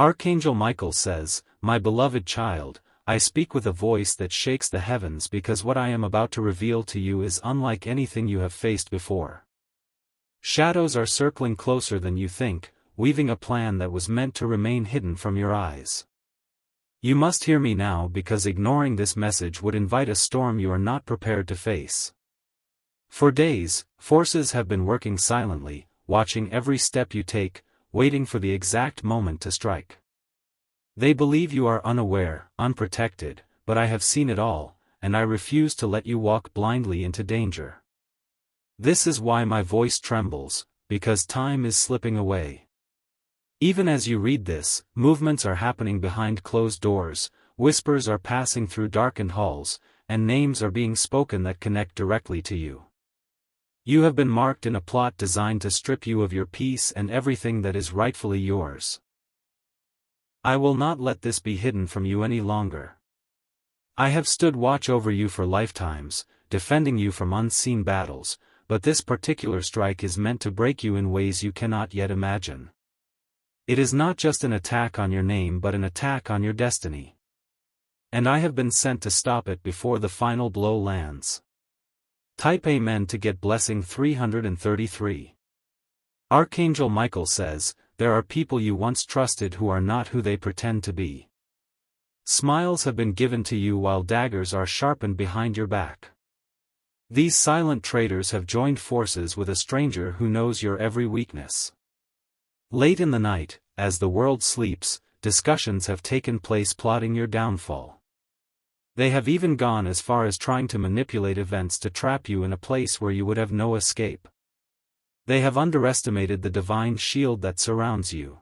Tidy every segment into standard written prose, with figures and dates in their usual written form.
Archangel Michael says, "My beloved child, I speak with a voice that shakes the heavens because what I am about to reveal to you is unlike anything you have faced before. Shadows are circling closer than you think, weaving a plan that was meant to remain hidden from your eyes. You must hear me now because ignoring this message would invite a storm you are not prepared to face. For days, forces have been working silently, watching every step you take, waiting for the exact moment to strike. They believe you are unaware, unprotected, but I have seen it all, and I refuse to let you walk blindly into danger. This is why my voice trembles, because time is slipping away. Even as you read this, movements are happening behind closed doors, whispers are passing through darkened halls, and names are being spoken that connect directly to you. You have been marked in a plot designed to strip you of your peace and everything that is rightfully yours. I will not let this be hidden from you any longer. I have stood watch over you for lifetimes, defending you from unseen battles, but this particular strike is meant to break you in ways you cannot yet imagine. It is not just an attack on your name but an attack on your destiny. And I have been sent to stop it before the final blow lands. Type Amen to get blessing 333. Archangel Michael says, there are people you once trusted who are not who they pretend to be. Smiles have been given to you while daggers are sharpened behind your back. These silent traitors have joined forces with a stranger who knows your every weakness. Late in the night, as the world sleeps, discussions have taken place plotting your downfall. They have even gone as far as trying to manipulate events to trap you in a place where you would have no escape. They have underestimated the divine shield that surrounds you.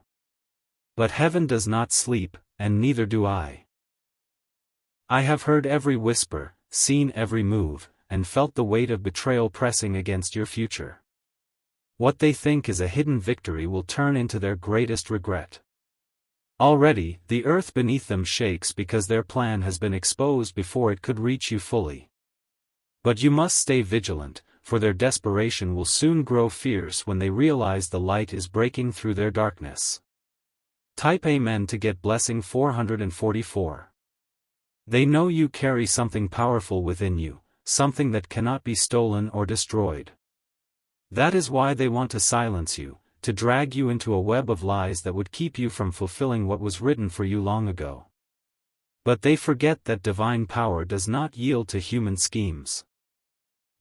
But heaven does not sleep, and neither do I. I have heard every whisper, seen every move, and felt the weight of betrayal pressing against your future. What they think is a hidden victory will turn into their greatest regret. Already, the earth beneath them shakes because their plan has been exposed before it could reach you fully. But you must stay vigilant, for their desperation will soon grow fierce when they realize the light is breaking through their darkness. Type Amen to get blessing 444. They know you carry something powerful within you, something that cannot be stolen or destroyed. That is why they want to silence you, to drag you into a web of lies that would keep you from fulfilling what was written for you long ago. But they forget that divine power does not yield to human schemes.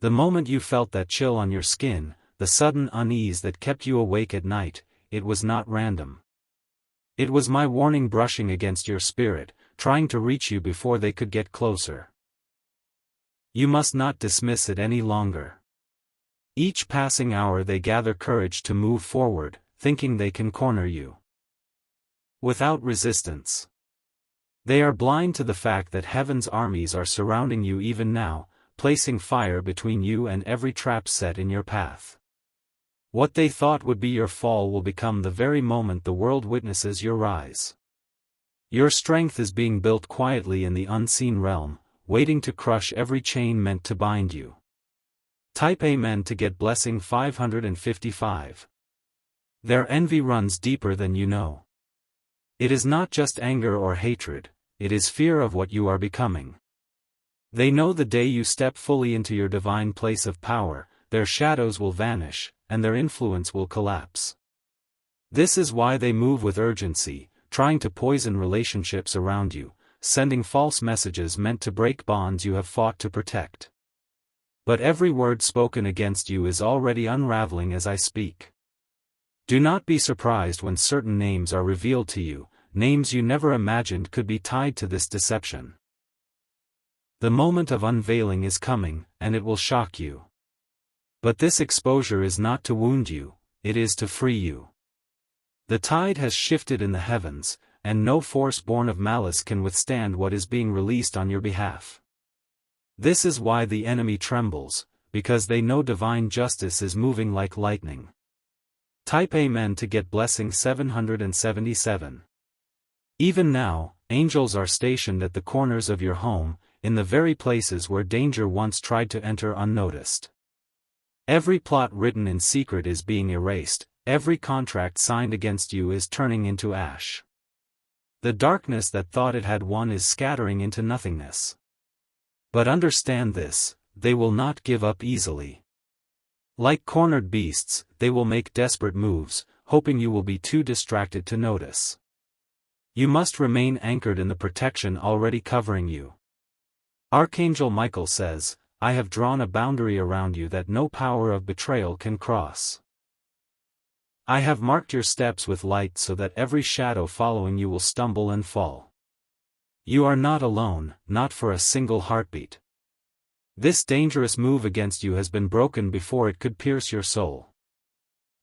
The moment you felt that chill on your skin, the sudden unease that kept you awake at night, it was not random. It was my warning brushing against your spirit, trying to reach you before they could get closer. You must not dismiss it any longer. Each passing hour they gather courage to move forward, thinking they can corner you. Without resistance. They are blind to the fact that heaven's armies are surrounding you even now, placing fire between you and every trap set in your path. What they thought would be your fall will become the very moment the world witnesses your rise. Your strength is being built quietly in the unseen realm, waiting to crush every chain meant to bind you. Type Amen to get blessing 555. Their envy runs deeper than you know. It is not just anger or hatred, it is fear of what you are becoming. They know the day you step fully into your divine place of power, their shadows will vanish, and their influence will collapse. This is why they move with urgency, trying to poison relationships around you, sending false messages meant to break bonds you have fought to protect. But every word spoken against you is already unraveling as I speak. Do not be surprised when certain names are revealed to you, names you never imagined could be tied to this deception. The moment of unveiling is coming, and it will shock you. But this exposure is not to wound you, it is to free you. The tide has shifted in the heavens, and no force born of malice can withstand what is being released on your behalf. This is why the enemy trembles, because they know divine justice is moving like lightning. Type Amen to get blessing 777. Even now, angels are stationed at the corners of your home, in the very places where danger once tried to enter unnoticed. Every plot written in secret is being erased, every contract signed against you is turning into ash. The darkness that thought it had won is scattering into nothingness. But understand this, they will not give up easily. Like cornered beasts, they will make desperate moves, hoping you will be too distracted to notice. You must remain anchored in the protection already covering you. Archangel Michael says, I have drawn a boundary around you that no power of betrayal can cross. I have marked your steps with light so that every shadow following you will stumble and fall. You are not alone, not for a single heartbeat. This dangerous move against you has been broken before it could pierce your soul.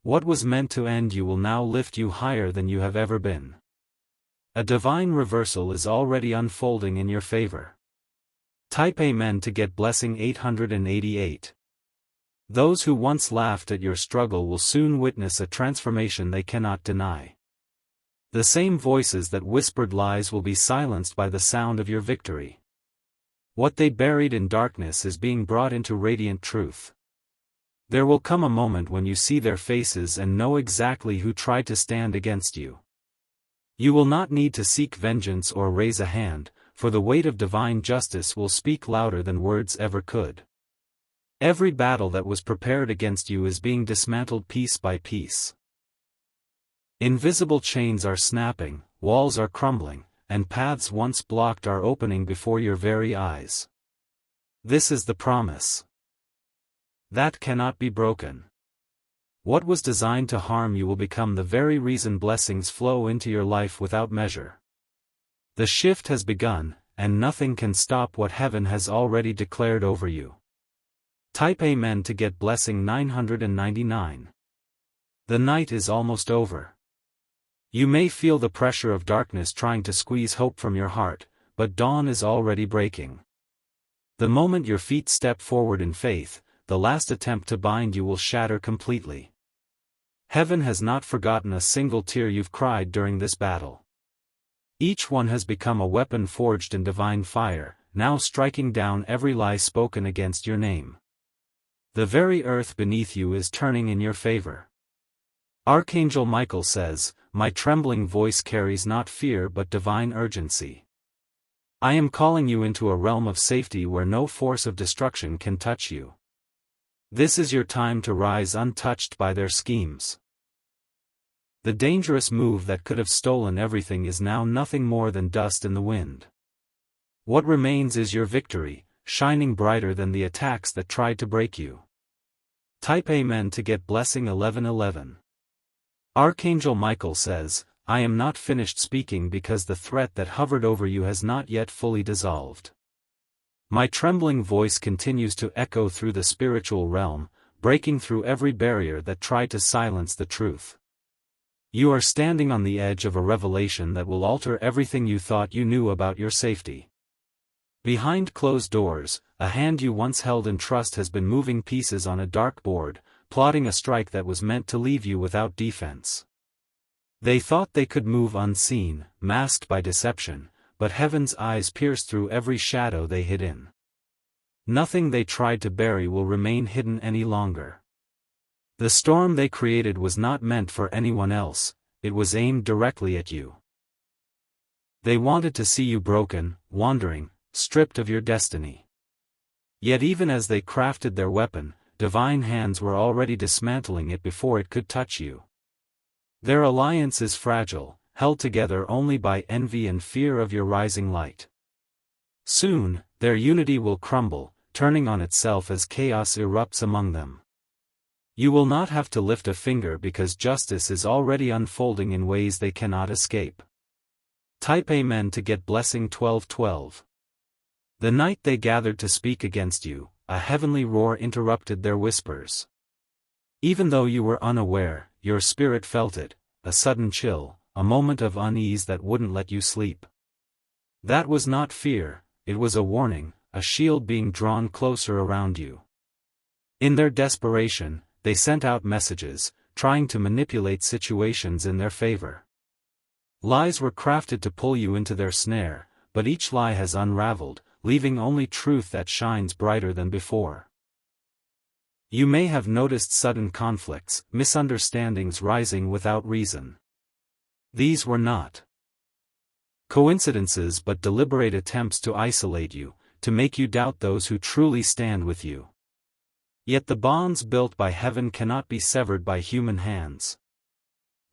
What was meant to end you will now lift you higher than you have ever been. A divine reversal is already unfolding in your favor. Type Amen to get blessing 888. Those who once laughed at your struggle will soon witness a transformation they cannot deny. The same voices that whispered lies will be silenced by the sound of your victory. What they buried in darkness is being brought into radiant truth. There will come a moment when you see their faces and know exactly who tried to stand against you. You will not need to seek vengeance or raise a hand, for the weight of divine justice will speak louder than words ever could. Every battle that was prepared against you is being dismantled piece by piece. Invisible chains are snapping, walls are crumbling, and paths once blocked are opening before your very eyes. This is the promise. That cannot be broken. What was designed to harm you will become the very reason blessings flow into your life without measure. The shift has begun, and nothing can stop what heaven has already declared over you. Type Amen to get blessing 999. The night is almost over. You may feel the pressure of darkness trying to squeeze hope from your heart, but dawn is already breaking. The moment your feet step forward in faith, the last attempt to bind you will shatter completely. Heaven has not forgotten a single tear you've cried during this battle. Each one has become a weapon forged in divine fire, now striking down every lie spoken against your name. The very earth beneath you is turning in your favor. Archangel Michael says, my trembling voice carries not fear but divine urgency. I am calling you into a realm of safety where no force of destruction can touch you. This is your time to rise untouched by their schemes. The dangerous move that could have stolen everything is now nothing more than dust in the wind. What remains is your victory, shining brighter than the attacks that tried to break you. Type Amen to get blessing 1111. Archangel Michael says, I am not finished speaking because the threat that hovered over you has not yet fully dissolved. My trembling voice continues to echo through the spiritual realm, breaking through every barrier that tried to silence the truth. You are standing on the edge of a revelation that will alter everything you thought you knew about your safety. Behind closed doors, a hand you once held in trust has been moving pieces on a dark board, plotting a strike that was meant to leave you without defense. They thought they could move unseen, masked by deception, but heaven's eyes pierced through every shadow they hid in. Nothing they tried to bury will remain hidden any longer. The storm they created was not meant for anyone else, it was aimed directly at you. They wanted to see you broken, wandering, stripped of your destiny. Yet even as they crafted their weapon, divine hands were already dismantling it before it could touch you. Their alliance is fragile, held together only by envy and fear of your rising light. Soon, their unity will crumble, turning on itself as chaos erupts among them. You will not have to lift a finger because justice is already unfolding in ways they cannot escape. Type Amen to get blessing 1212. The night they gathered to speak against you, a heavenly roar interrupted their whispers. Even though you were unaware, your spirit felt it, a sudden chill, a moment of unease that wouldn't let you sleep. That was not fear, it was a warning, a shield being drawn closer around you. In their desperation, they sent out messages, trying to manipulate situations in their favor. Lies were crafted to pull you into their snare, but each lie has unraveled, leaving only truth that shines brighter than before. You may have noticed sudden conflicts, misunderstandings rising without reason. These were not Coincidences but deliberate attempts to isolate you, to make you doubt those who truly stand with you. Yet the bonds built by heaven cannot be severed by human hands.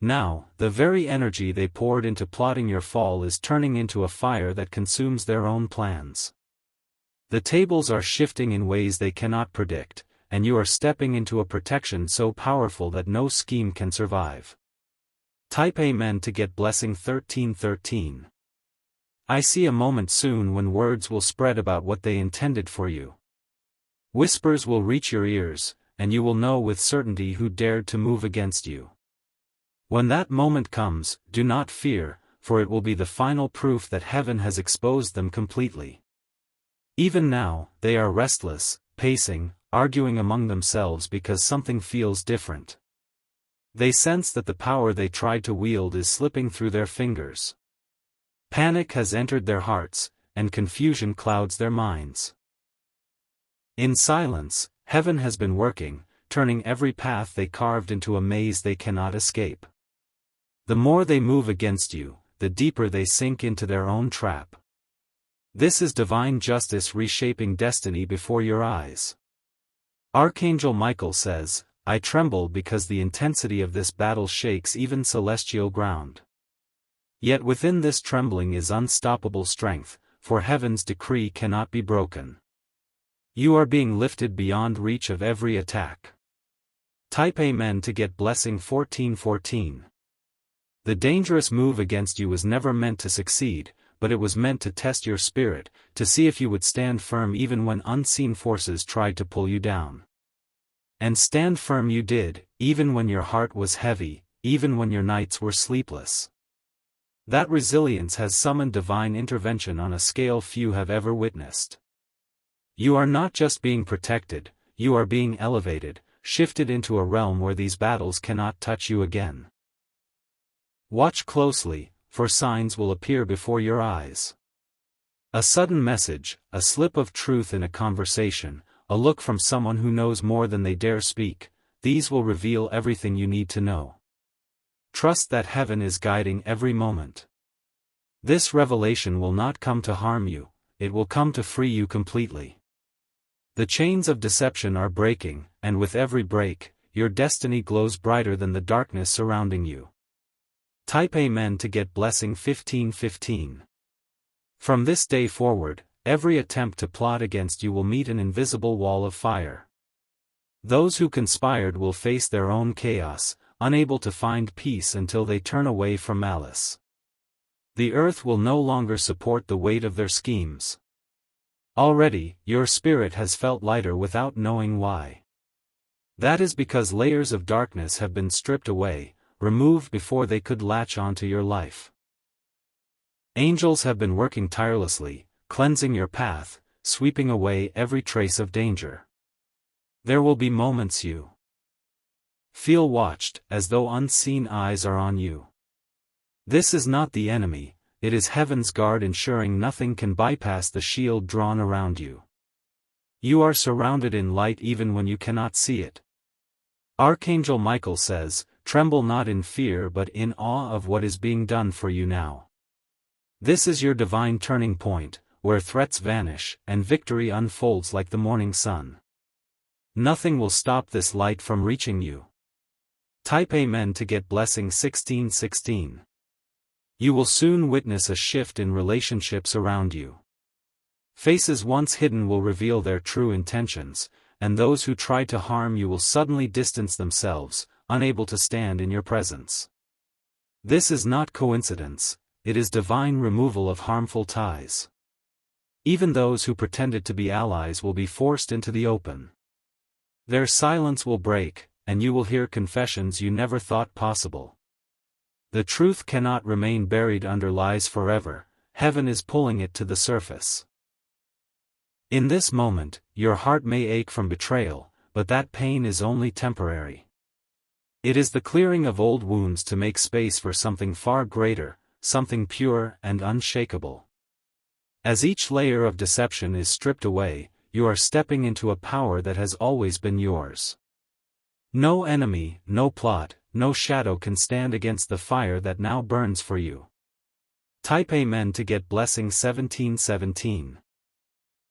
Now, the very energy they poured into plotting your fall is turning into a fire that consumes their own plans. The tables are shifting in ways they cannot predict, and you are stepping into a protection so powerful that no scheme can survive. Type Amen to get blessing 1313. I see a moment soon when words will spread about what they intended for you. Whispers will reach your ears, and you will know with certainty who dared to move against you. When that moment comes, do not fear, for it will be the final proof that heaven has exposed them completely. Even now, they are restless, pacing, arguing among themselves because something feels different. They sense that the power they tried to wield is slipping through their fingers. Panic has entered their hearts, and confusion clouds their minds. In silence, heaven has been working, turning every path they carved into a maze they cannot escape. The more they move against you, the deeper they sink into their own trap. This is divine justice reshaping destiny before your eyes. Archangel Michael says, I tremble because the intensity of this battle shakes even celestial ground. Yet within this trembling is unstoppable strength, for heaven's decree cannot be broken. You are being lifted beyond reach of every attack. Type Amen to get blessing 1414. The dangerous move against you was never meant to succeed, but it was meant to test your spirit, to see if you would stand firm even when unseen forces tried to pull you down. And stand firm you did, even when your heart was heavy, even when your nights were sleepless. That resilience has summoned divine intervention on a scale few have ever witnessed. You are not just being protected, you are being elevated, shifted into a realm where these battles cannot touch you again. Watch closely, for signs will appear before your eyes. A sudden message, a slip of truth in a conversation, a look from someone who knows more than they dare speak, these will reveal everything you need to know. Trust that heaven is guiding every moment. This revelation will not come to harm you, it will come to free you completely. The chains of deception are breaking, and with every break, your destiny glows brighter than the darkness surrounding you. Type Amen to get blessing 1515. From this day forward, every attempt to plot against you will meet an invisible wall of fire. Those who conspired will face their own chaos, unable to find peace until they turn away from malice. The earth will no longer support the weight of their schemes. Already, your spirit has felt lighter without knowing why. That is because layers of darkness have been stripped away, removed before they could latch onto your life. Angels have been working tirelessly, cleansing your path, sweeping away every trace of danger. There will be moments you feel watched, as though unseen eyes are on you. This is not the enemy, it is heaven's guard ensuring nothing can bypass the shield drawn around you. You are surrounded in light even when you cannot see it. Archangel Michael says, tremble not in fear but in awe of what is being done for you now. This is your divine turning point, where threats vanish, and victory unfolds like the morning sun. Nothing will stop this light from reaching you. Type Amen to get blessing 1616. You will soon witness a shift in relationships around you. Faces once hidden will reveal their true intentions, and those who try to harm you will suddenly distance themselves, unable to stand in your presence. This is not coincidence, it is divine removal of harmful ties. Even those who pretended to be allies will be forced into the open. Their silence will break, and you will hear confessions you never thought possible. The truth cannot remain buried under lies forever, heaven is pulling it to the surface. In this moment, your heart may ache from betrayal, but that pain is only temporary. It is the clearing of old wounds to make space for something far greater, something pure and unshakable. As each layer of deception is stripped away, you are stepping into a power that has always been yours. No enemy, no plot, no shadow can stand against the fire that now burns for you. Type Amen to get blessing 1717.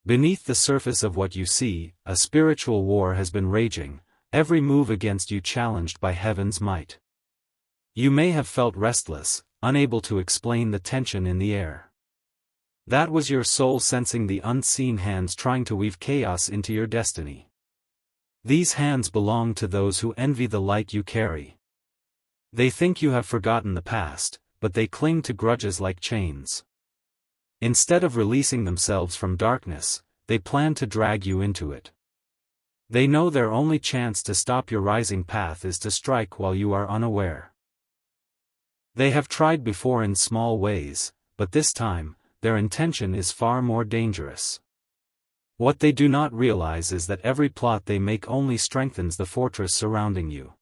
Beneath the surface of what you see, a spiritual war has been raging, every move against you challenged by heaven's might. You may have felt restless, unable to explain the tension in the air. That was your soul sensing the unseen hands trying to weave chaos into your destiny. These hands belong to those who envy the light you carry. They think you have forgotten the past, but they cling to grudges like chains. Instead of releasing themselves from darkness, they plan to drag you into it. They know their only chance to stop your rising path is to strike while you are unaware. They have tried before in small ways, but this time, their intention is far more dangerous. What they do not realize is that every plot they make only strengthens the fortress surrounding you.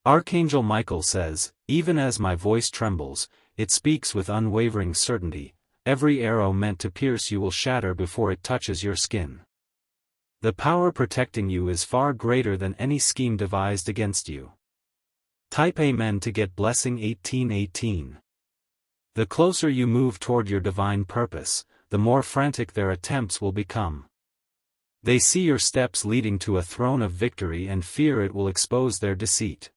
Archangel Michael says, "Even as my voice trembles, it speaks with unwavering certainty. Every arrow meant to pierce you will shatter before it touches your skin." The power protecting you is far greater than any scheme devised against you. Type Amen to get blessing 1818. The closer you move toward your divine purpose, the more frantic their attempts will become. They see your steps leading to a throne of victory and fear it will expose their deceit.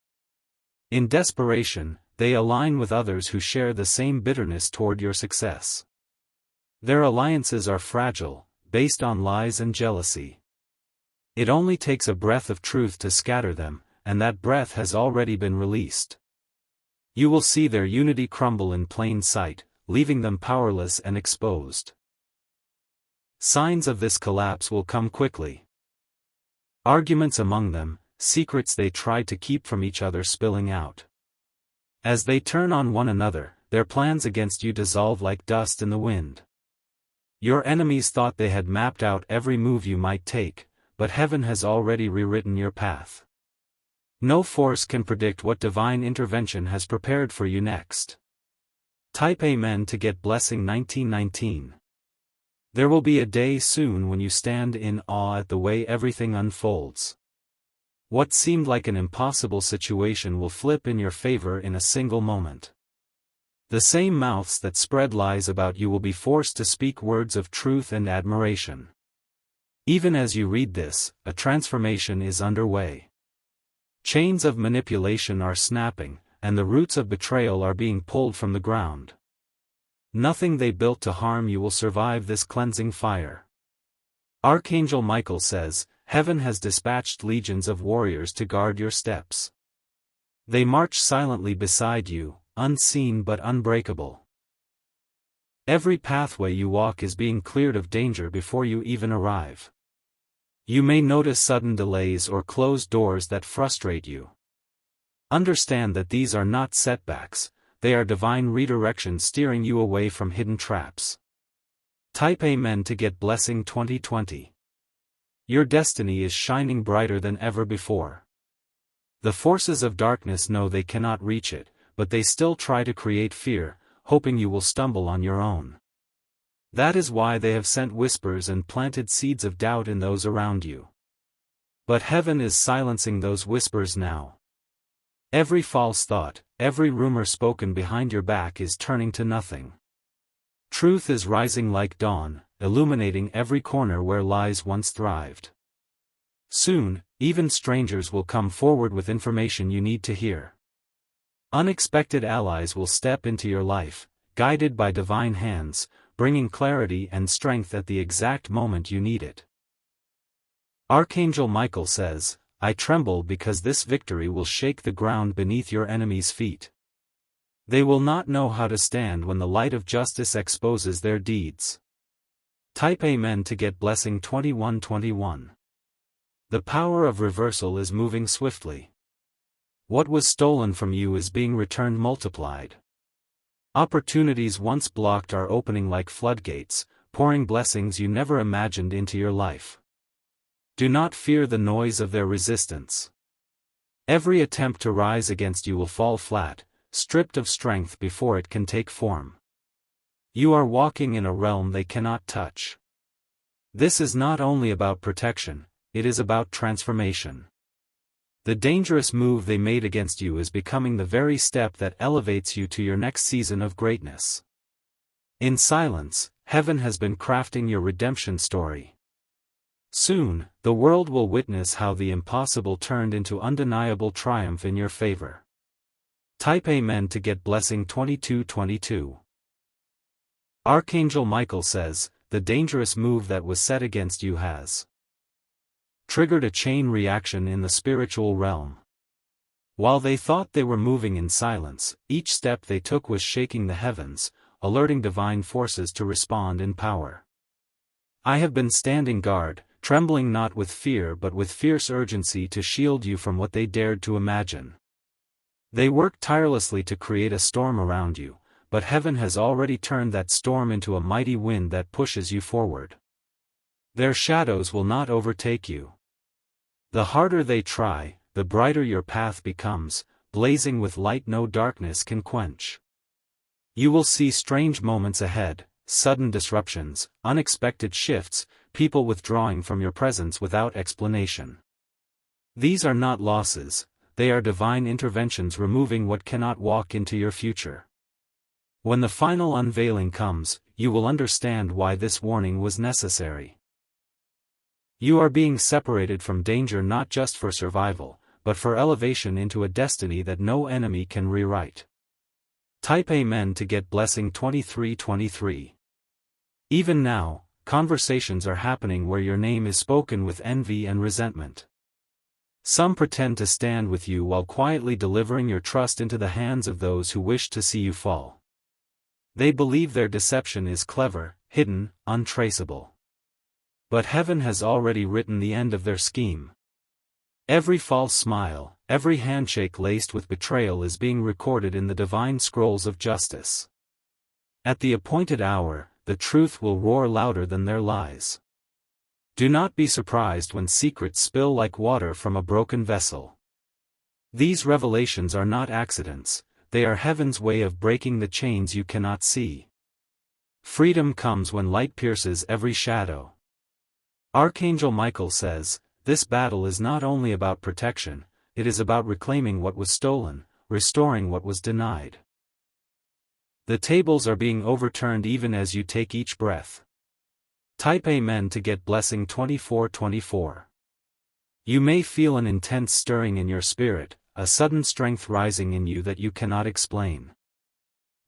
In desperation, they align with others who share the same bitterness toward your success. Their alliances are fragile, based on lies and jealousy. It only takes a breath of truth to scatter them, and that breath has already been released. You will see their unity crumble in plain sight, leaving them powerless and exposed. Signs of this collapse will come quickly. Arguments among them, secrets they tried to keep from each other spilling out. As they turn on one another, their plans against you dissolve like dust in the wind. Your enemies thought they had mapped out every move you might take, but heaven has already rewritten your path. No force can predict what divine intervention has prepared for you next. Type Amen to get blessing 1919. There will be a day soon when you stand in awe at the way everything unfolds. What seemed like an impossible situation will flip in your favor in a single moment. The same mouths that spread lies about you will be forced to speak words of truth and admiration. Even as you read this, a transformation is underway. Chains of manipulation are snapping, and the roots of betrayal are being pulled from the ground. Nothing they built to harm you will survive this cleansing fire. Archangel Michael says, "Heaven has dispatched legions of warriors to guard your steps. They march silently beside you, unseen but unbreakable. Every pathway you walk is being cleared of danger before you even arrive. You may notice sudden delays or closed doors that frustrate you. Understand that these are not setbacks, they are divine redirections steering you away from hidden traps." Type Amen to get blessing 2020. Your destiny is shining brighter than ever before. The forces of darkness know they cannot reach it, but they still try to create fear, hoping you will stumble on your own. That is why they have sent whispers and planted seeds of doubt in those around you. But heaven is silencing those whispers now. Every false thought, every rumor spoken behind your back is turning to nothing. Truth is rising like dawn, illuminating every corner where lies once thrived. Soon, even strangers will come forward with information you need to hear. Unexpected allies will step into your life, guided by divine hands, bringing clarity and strength at the exact moment you need it. Archangel Michael says, "I tremble because this victory will shake the ground beneath your enemies' feet. They will not know how to stand when the light of justice exposes their deeds." Type Amen to get blessing 2121. The power of reversal is moving swiftly. What was stolen from you is being returned multiplied. Opportunities once blocked are opening like floodgates, pouring blessings you never imagined into your life. Do not fear the noise of their resistance. Every attempt to rise against you will fall flat, stripped of strength before it can take form. You are walking in a realm they cannot touch. This is not only about protection, it is about transformation. The dangerous move they made against you is becoming the very step that elevates you to your next season of greatness. In silence, heaven has been crafting your redemption story. Soon, the world will witness how the impossible turned into undeniable triumph in your favor. Type Amen to get blessing 2222. Archangel Michael says, the dangerous move that was set against you has triggered a chain reaction in the spiritual realm. While they thought they were moving in silence, each step they took was shaking the heavens, alerting divine forces to respond in power. I have been standing guard, trembling not with fear but with fierce urgency to shield you from what they dared to imagine. They worked tirelessly to create a storm around you, but heaven has already turned that storm into a mighty wind that pushes you forward. Their shadows will not overtake you. The harder they try, the brighter your path becomes, blazing with light no darkness can quench. You will see strange moments ahead, sudden disruptions, unexpected shifts, people withdrawing from your presence without explanation. These are not losses, they are divine interventions removing what cannot walk into your future. When the final unveiling comes, you will understand why this warning was necessary. You are being separated from danger not just for survival, but for elevation into a destiny that no enemy can rewrite. Type Amen to get blessing 2323. Even now, conversations are happening where your name is spoken with envy and resentment. Some pretend to stand with you while quietly delivering your trust into the hands of those who wish to see you fall. They believe their deception is clever, hidden, untraceable. But heaven has already written the end of their scheme. Every false smile, every handshake laced with betrayal is being recorded in the divine scrolls of justice. At the appointed hour, the truth will roar louder than their lies. Do not be surprised when secrets spill like water from a broken vessel. These revelations are not accidents, they are heaven's way of breaking the chains you cannot see. Freedom comes when light pierces every shadow. Archangel Michael says, this battle is not only about protection, it is about reclaiming what was stolen, restoring what was denied. The tables are being overturned even as you take each breath. Type Amen to get blessing 2424. You may feel an intense stirring in your spirit, a sudden strength rising in you that you cannot explain.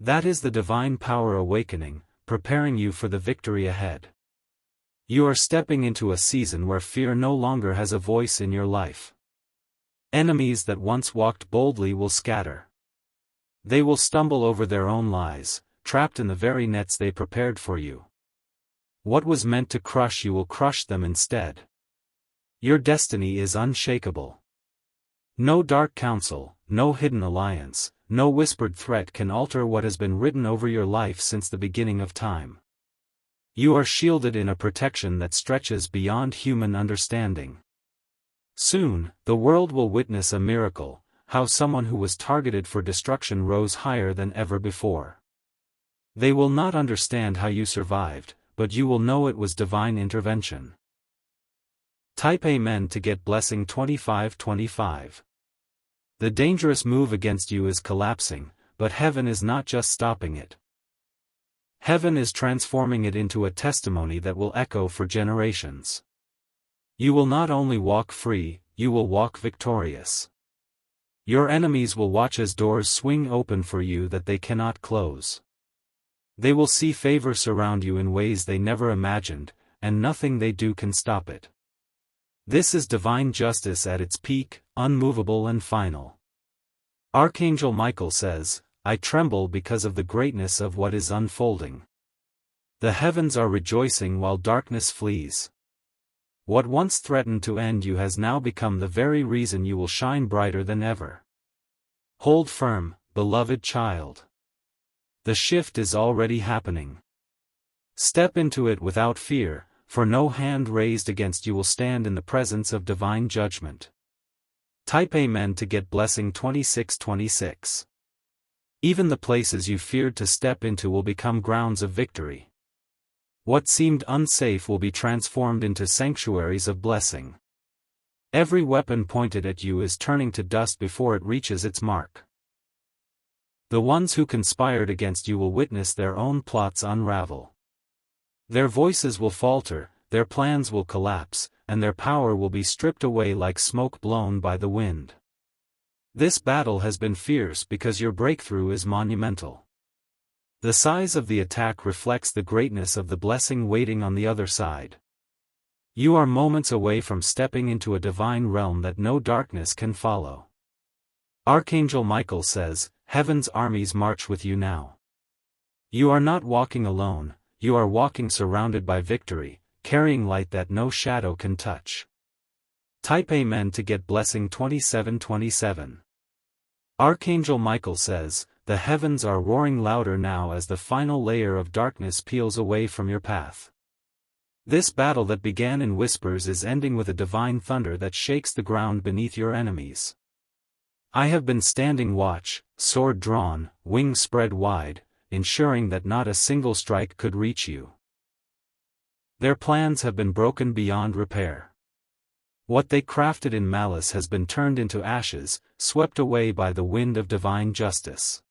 That is the divine power awakening, preparing you for the victory ahead. You are stepping into a season where fear no longer has a voice in your life. Enemies that once walked boldly will scatter. They will stumble over their own lies, trapped in the very nets they prepared for you. What was meant to crush you will crush them instead. Your destiny is unshakable. No dark counsel, no hidden alliance, no whispered threat can alter what has been written over your life since the beginning of time. You are shielded in a protection that stretches beyond human understanding. Soon, the world will witness a miracle, how someone who was targeted for destruction rose higher than ever before. They will not understand how you survived, but you will know it was divine intervention. Type Amen to get blessing 2525. The dangerous move against you is collapsing, but heaven is not just stopping it. Heaven is transforming it into a testimony that will echo for generations. You will not only walk free, you will walk victorious. Your enemies will watch as doors swing open for you that they cannot close. They will see favor surround you in ways they never imagined, and nothing they do can stop it. This is divine justice at its peak, unmovable and final. Archangel Michael says, I tremble because of the greatness of what is unfolding. The heavens are rejoicing while darkness flees. What once threatened to end you has now become the very reason you will shine brighter than ever. Hold firm, beloved child. The shift is already happening. Step into it without fear, for no hand raised against you will stand in the presence of divine judgment. Type Amen to get blessing 2626. Even the places you feared to step into will become grounds of victory. What seemed unsafe will be transformed into sanctuaries of blessing. Every weapon pointed at you is turning to dust before it reaches its mark. The ones who conspired against you will witness their own plots unravel. Their voices will falter, their plans will collapse, and their power will be stripped away like smoke blown by the wind. This battle has been fierce because your breakthrough is monumental. The size of the attack reflects the greatness of the blessing waiting on the other side. You are moments away from stepping into a divine realm that no darkness can follow. Archangel Michael says, "Heaven's armies march with you now." You are not walking alone, you are walking surrounded by victory, carrying light that no shadow can touch. Type Amen to get blessing 2727. Archangel Michael says, "The heavens are roaring louder now as the final layer of darkness peels away from your path." This battle that began in whispers is ending with a divine thunder that shakes the ground beneath your enemies. I have been standing watch, sword drawn, wings spread wide, ensuring that not a single strike could reach you. Their plans have been broken beyond repair. What they crafted in malice has been turned into ashes, swept away by the wind of divine justice.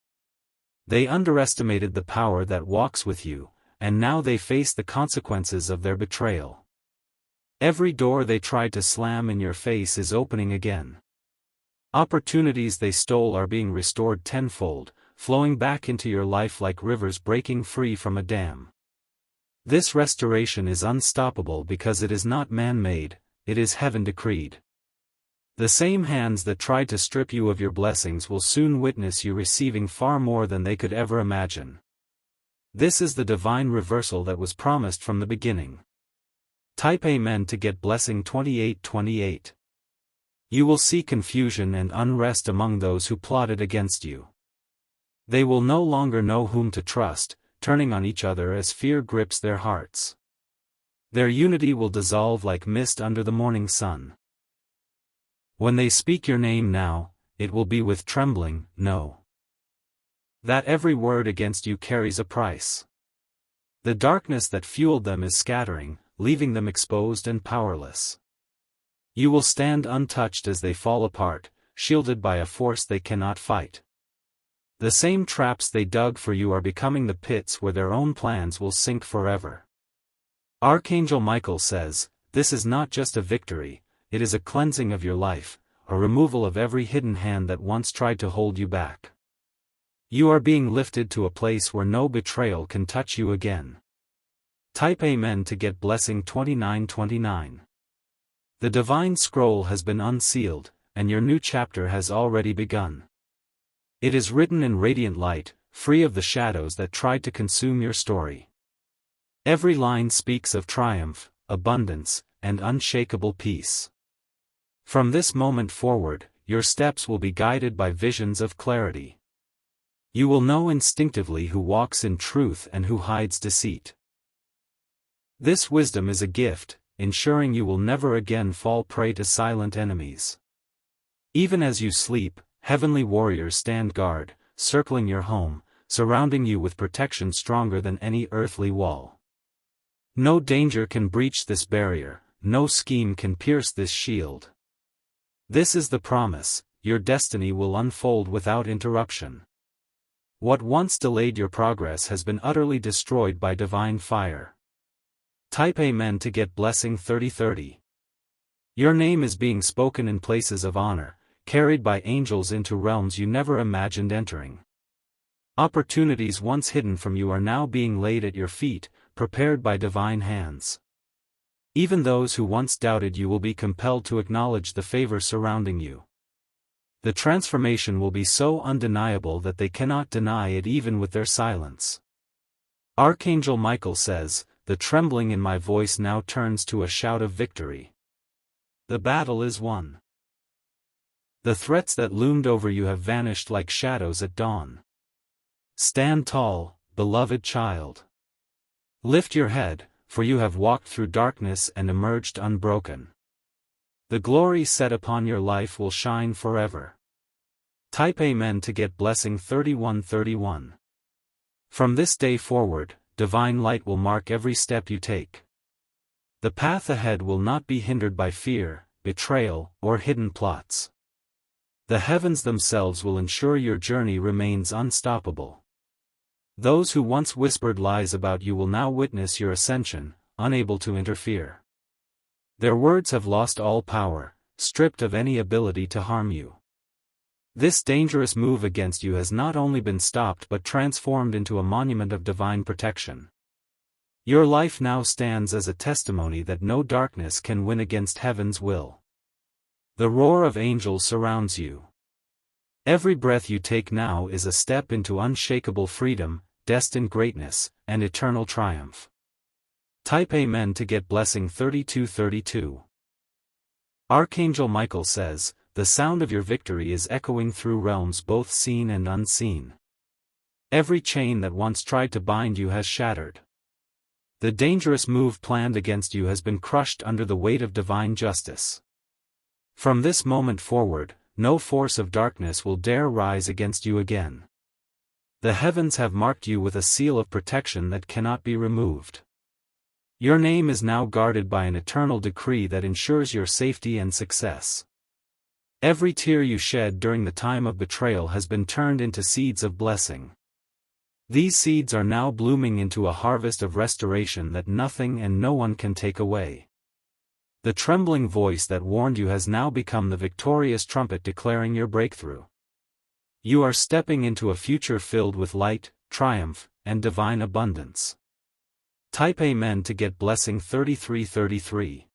They underestimated the power that walks with you, and now they face the consequences of their betrayal. Every door they tried to slam in your face is opening again. Opportunities they stole are being restored tenfold, flowing back into your life like rivers breaking free from a dam. This restoration is unstoppable because it is not man-made, it is heaven-decreed. The same hands that tried to strip you of your blessings will soon witness you receiving far more than they could ever imagine. This is the divine reversal that was promised from the beginning. Type Amen to get blessing 2828. You will see confusion and unrest among those who plotted against you. They will no longer know whom to trust, turning on each other as fear grips their hearts. Their unity will dissolve like mist under the morning sun. When they speak your name now, it will be with trembling. Know that every word against you carries a price. The darkness that fueled them is scattering, leaving them exposed and powerless. You will stand untouched as they fall apart, shielded by a force they cannot fight. The same traps they dug for you are becoming the pits where their own plans will sink forever. Archangel Michael says, "This is not just a victory, it is a cleansing of your life, a removal of every hidden hand that once tried to hold you back. You are being lifted to a place where no betrayal can touch you again." Type Amen to get blessing 2929. The divine scroll has been unsealed, and your new chapter has already begun. It is written in radiant light, free of the shadows that tried to consume your story. Every line speaks of triumph, abundance, and unshakable peace. From this moment forward, your steps will be guided by visions of clarity. You will know instinctively who walks in truth and who hides deceit. This wisdom is a gift, ensuring you will never again fall prey to silent enemies. Even as you sleep, heavenly warriors stand guard, circling your home, surrounding you with protection stronger than any earthly wall. No danger can breach this barrier, no scheme can pierce this shield. This is the promise, your destiny will unfold without interruption. What once delayed your progress has been utterly destroyed by divine fire. Type Amen to get blessing 3030. Your name is being spoken in places of honor, carried by angels into realms you never imagined entering. Opportunities once hidden from you are now being laid at your feet, prepared by divine hands. Even those who once doubted you will be compelled to acknowledge the favor surrounding you. The transformation will be so undeniable that they cannot deny it even with their silence. Archangel Michael says, "The trembling in my voice now turns to a shout of victory. The battle is won. The threats that loomed over you have vanished like shadows at dawn. Stand tall, beloved child. Lift your head, for you have walked through darkness and emerged unbroken. The glory set upon your life will shine forever." Type Amen to get blessing 3131. From this day forward, divine light will mark every step you take. The path ahead will not be hindered by fear, betrayal, or hidden plots. The heavens themselves will ensure your journey remains unstoppable. Those who once whispered lies about you will now witness your ascension, unable to interfere. Their words have lost all power, stripped of any ability to harm you. This dangerous move against you has not only been stopped but transformed into a monument of divine protection. Your life now stands as a testimony that no darkness can win against heaven's will. The roar of angels surrounds you. Every breath you take now is a step into unshakable freedom, destined greatness, and eternal triumph. Type Amen to get blessing 3232. Archangel Michael says, the sound of your victory is echoing through realms both seen and unseen. Every chain that once tried to bind you has shattered. The dangerous move planned against you has been crushed under the weight of divine justice. From this moment forward, no force of darkness will dare rise against you again. The heavens have marked you with a seal of protection that cannot be removed. Your name is now guarded by an eternal decree that ensures your safety and success. Every tear you shed during the time of betrayal has been turned into seeds of blessing. These seeds are now blooming into a harvest of restoration that nothing and no one can take away. The trembling voice that warned you has now become the victorious trumpet declaring your breakthrough. You are stepping into a future filled with light, triumph, and divine abundance. Type Amen to get blessing 3333.